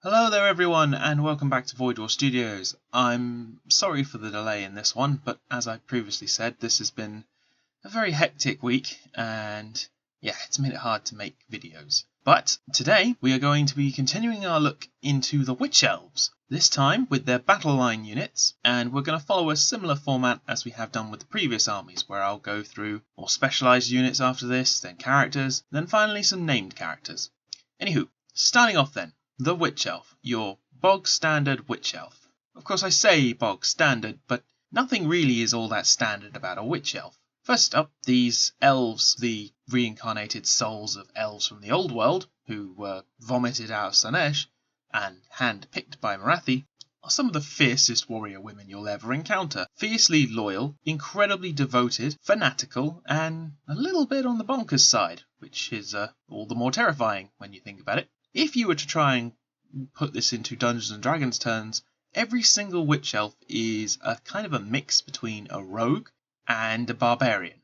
Hello there everyone and welcome back to Void War Studios. I'm sorry for the delay in this one, but as I previously said, this has been a very hectic week and it's made it hard to make videos. But today we are going to be continuing our look into the Witch Elves, this time with their battle line units, and we're going to follow a similar format as we have done with the previous armies, where I'll go through more specialised units after this, then characters, then finally some named characters. Anywho, starting off then. The Witch Elf, your bog standard Witch Elf. Of course I say bog standard, but nothing really is all that standard about a Witch Elf. First up, these elves, the reincarnated souls of elves from the old world, who were vomited out of Slaanesh and hand-picked by Morathi, are some of the fiercest warrior women you'll ever encounter. Fiercely loyal, incredibly devoted, fanatical, and a little bit on the bonkers side, which is all the more terrifying when you think about it. If you were to try and put this into Dungeons & Dragons terms, every single Witch Elf is a kind of a mix between a rogue and a barbarian.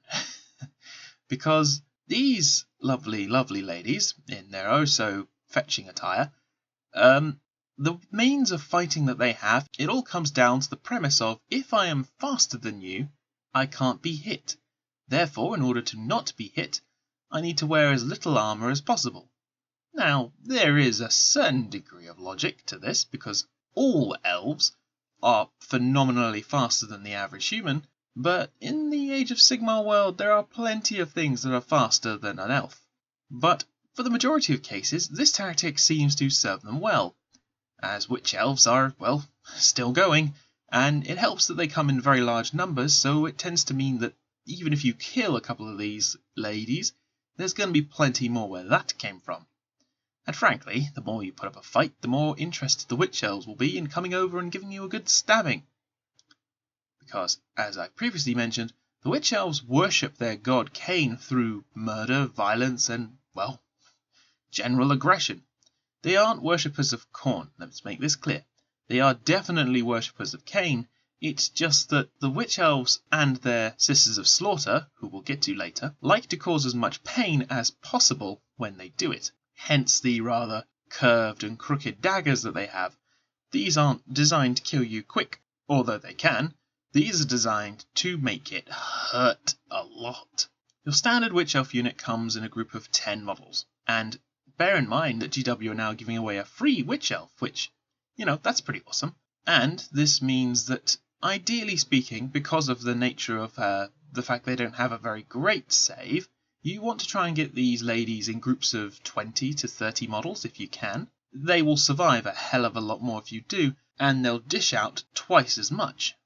Because these lovely, lovely ladies, in their oh-so-fetching attire, the means of fighting that they have, it all comes down to the premise of, if I am faster than you, I can't be hit. Therefore, in order to not be hit, I need to wear as little armour as possible. Now, there is a certain degree of logic to this, because all elves are phenomenally faster than the average human, but in the Age of Sigmar world there are plenty of things that are faster than an elf. But for the majority of cases, this tactic seems to serve them well, as witch elves are, well, still going, and it helps that they come in very large numbers, so it tends to mean that even if you kill a couple of these ladies, there's going to be plenty more where that came from. And frankly, the more you put up a fight, the more interested the Witch Elves will be in coming over and giving you a good stabbing. Because, as I previously mentioned, the Witch Elves worship their god Khaine through murder, violence, and, well, general aggression. They aren't worshippers of Khorne, let's make this clear. They are definitely worshippers of Khaine, it's just that the Witch Elves and their Sisters of Slaughter, who we'll get to later, like to cause as much pain as possible when they do it. Hence the rather curved and crooked daggers that they have. These aren't designed to kill you quick, although they can. These are designed to make it hurt a lot. Your standard Witch Elf unit comes in a group of 10 models, and bear in mind that GW are now giving away a free Witch Elf, which, that's pretty awesome. And this means that, ideally speaking, because of the nature of the fact they don't have a very great save, you want to try and get these ladies in groups of 20 to 30 models if you can. They will survive a hell of a lot more if you do, and they'll dish out twice as much.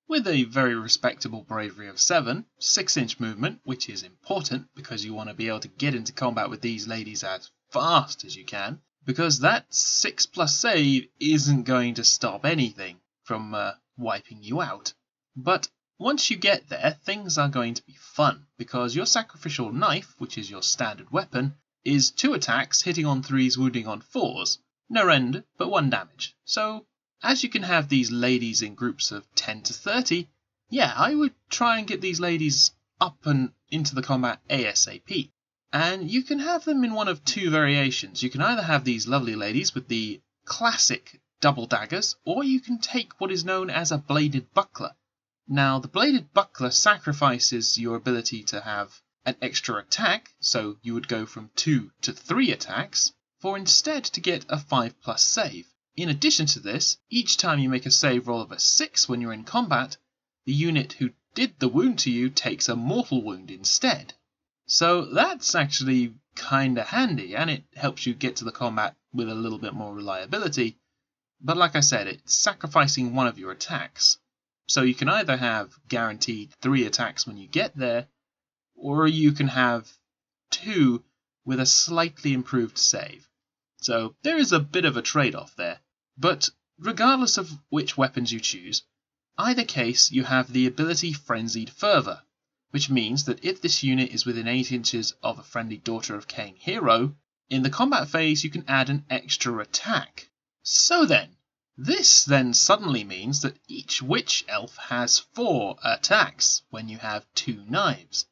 With a very respectable bravery of 7, 6-inch movement, which is important because you want to be able to get into combat with these ladies as fast as you can, because that 6+ save isn't going to stop anything from wiping you out. But once you get there, things are going to be fun, because your sacrificial knife, which is your standard weapon, is 2 attacks, hitting on 3s, wounding on 4s. No rend, but 1 damage. So, as you can have these ladies in groups of 10 to 30, I would try and get these ladies up and into the combat ASAP. And you can have them in one of 2 variations. You can either have these lovely ladies with the classic double daggers, or you can take what is known as a bladed buckler. Now, the bladed buckler sacrifices your ability to have an extra attack, so you would go from 2 to 3 attacks, for instead to get a 5+ save. In addition to this, each time you make a save roll of a 6 when you're in combat, the unit who did the wound to you takes a mortal wound instead. So that's actually kinda handy, and it helps you get to the combat with a little bit more reliability. But like I said, it's sacrificing one of your attacks. So you can either have guaranteed 3 attacks when you get there, or you can have 2 with a slightly improved save. So there is a bit of a trade-off there. But regardless of which weapons you choose, either case you have the ability Frenzied Fervour, which means that if this unit is within 8 inches of a friendly Daughter of Khaine hero, in the combat phase you can add an extra attack. So then, this then suddenly means that each Witch Elf has 4 attacks when you have 2 knives,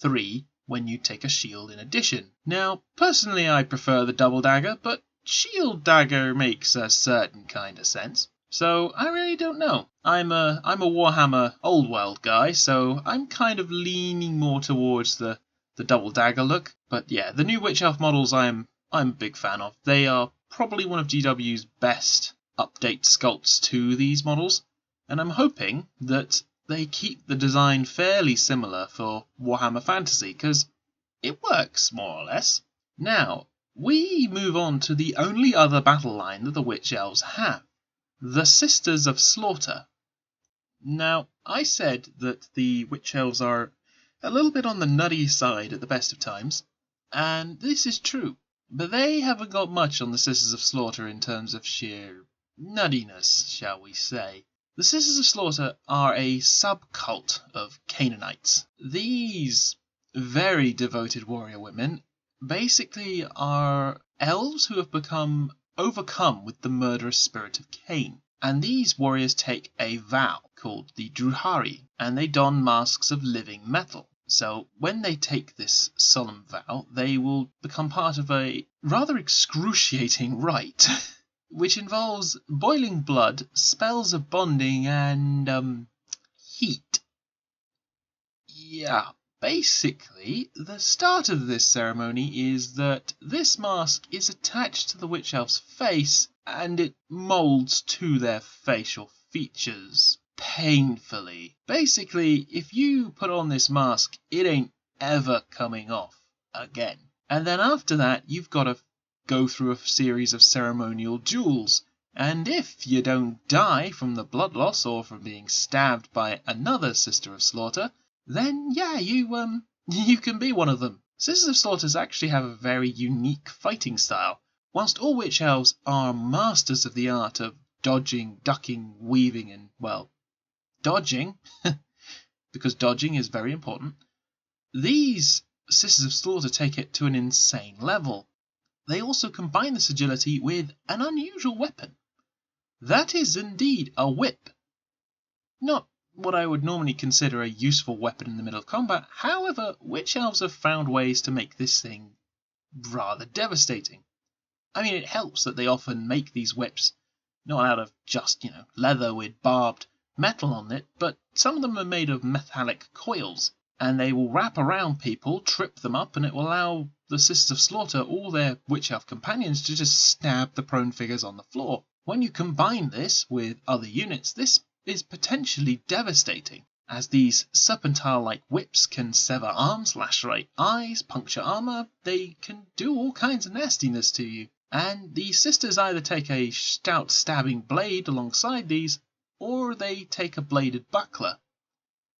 3 when you take a shield in addition. Now, personally I prefer the double dagger, but shield dagger makes a certain kind of sense. So I really don't know. I'm a Warhammer Old World guy, so I'm kind of leaning more towards the double dagger look. But yeah, the new Witch Elf models I'm a big fan of. They are probably one of GW's best update sculpts to these models, and I'm hoping that they keep the design fairly similar for Warhammer Fantasy, because it works more or less. Now, we move on to the only other battle line that the Witch Elves have. The Sisters of Slaughter. Now, I said that the Witch Elves are a little bit on the nutty side at the best of times, and this is true, but they haven't got much on the Sisters of Slaughter in terms of sheer nuttiness, shall we say. The Sisters of Slaughter are a subcult of Kainanites. These very devoted warrior women basically are elves who have become overcome with the murderous spirit of Khaine. And these warriors take a vow called the Druhari, and they don masks of living metal. So when they take this solemn vow, they will become part of a rather excruciating rite, which involves boiling blood, spells of bonding, and heat. Yeah. Basically, the start of this ceremony is that this mask is attached to the Witch Elf's face, and it moulds to their facial features painfully. Basically, if you put on this mask, it ain't ever coming off again. And then after that, you've got to go through a series of ceremonial duels. And if you don't die from the blood loss or from being stabbed by another Sister of Slaughter, then yeah, you can be one of them. Sisters of Slaughter actually have a very unique fighting style. Whilst all Witch Elves are masters of the art of dodging, ducking, weaving, and, well, dodging, because dodging is very important, these Sisters of Slaughter take it to an insane level. They also combine this agility with an unusual weapon. That is indeed a whip. Not what I would normally consider a useful weapon in the middle of combat. However, Witch Elves have found ways to make this thing rather devastating. I mean, it helps that they often make these whips not out of just, leather with barbed metal on it, but some of them are made of metallic coils, and they will wrap around people, trip them up, and it will allow the Sisters of Slaughter, all their Witch Elf companions, to just stab the prone figures on the floor. When you combine this with other units, this is potentially devastating, as these serpentile-like whips can sever arms, lacerate eyes, puncture armor. They can do all kinds of nastiness to you. And the sisters either take a stout stabbing blade alongside these, or they take a bladed buckler,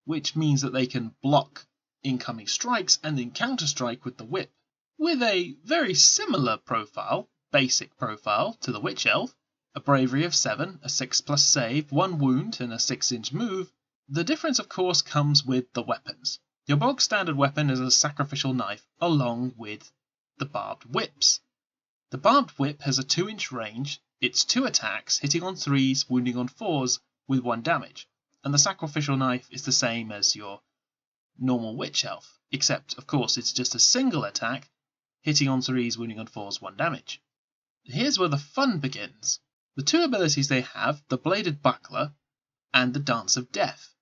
which means that they can block incoming strikes and then counter-strike with the whip. With a very similar profile, basic profile, to the Witch Elf, a bravery of 7, a 6+ save, 1 wound, and a 6-inch move, the difference of course comes with the weapons. Your bog standard weapon is a sacrificial knife, along with the barbed whips. The barbed whip has a 2-inch range, it's 2 attacks, hitting on 3s, wounding on 4s, with 1 damage. And the sacrificial knife is the same as your normal Witch Elf, except of course it's just a single attack, hitting on 3s, wounding on 4s, 1 damage. Here's where the fun begins. The 2 abilities they have, the Bladed Buckler and the Dance of Death.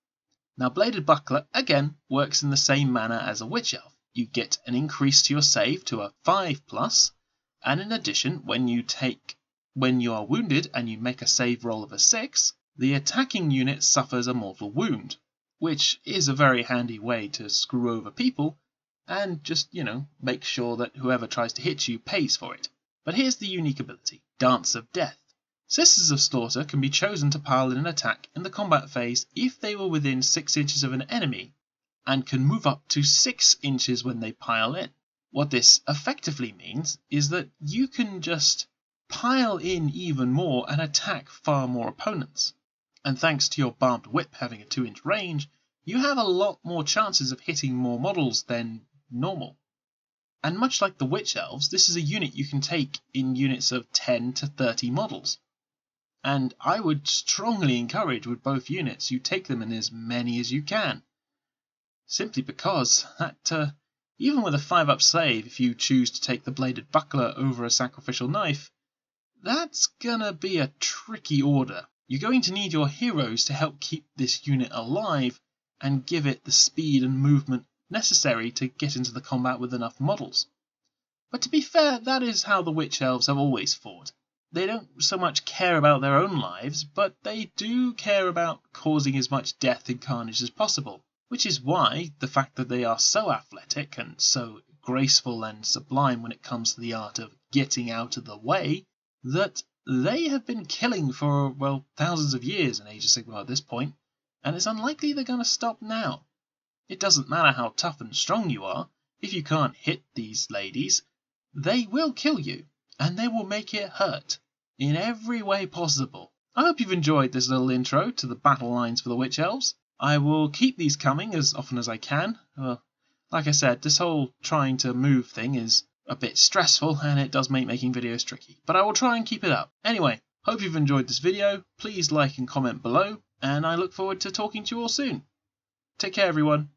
Now Bladed Buckler, again, works in the same manner as a Witch Elf. You get an increase to your save to a 5+, and in addition, when you are wounded and you make a save roll of a 6, the attacking unit suffers a mortal wound, which is a very handy way to screw over people and just, make sure that whoever tries to hit you pays for it. But here's the unique ability, Dance of Death. Sisters of Slaughter can be chosen to pile in an attack in the combat phase if they were within 6 inches of an enemy, and can move up to 6 inches when they pile in. What this effectively means is that you can just pile in even more and attack far more opponents. And thanks to your barbed whip having a 2-inch range, you have a lot more chances of hitting more models than normal. And much like the Witch Elves, this is a unit you can take in units of 10 to 30 models. And I would strongly encourage with both units you take them in as many as you can. Simply because that, even with a 5+ save, if you choose to take the Bladed Buckler over a sacrificial knife, that's gonna be a tricky order. You're going to need your heroes to help keep this unit alive and give it the speed and movement necessary to get into the combat with enough models. But to be fair, that is how the Witch Elves have always fought. They don't so much care about their own lives, but they do care about causing as much death and carnage as possible, which is why the fact that they are so athletic and so graceful and sublime when it comes to the art of getting out of the way, that they have been killing for, well, thousands of years in Age of Sigmar at this point, and it's unlikely they're going to stop now. It doesn't matter how tough and strong you are, if you can't hit these ladies, they will kill you, and they will make it hurt in every way possible. I hope you've enjoyed this little intro to the battle lines for the Witch Elves. I will keep these coming as often as I can. Like I said, this whole trying to move thing is a bit stressful and it does make making videos tricky, but I will try and keep it up. Anyway, hope you've enjoyed this video. Please like and comment below, and I look forward to talking to you all soon. Take care, everyone.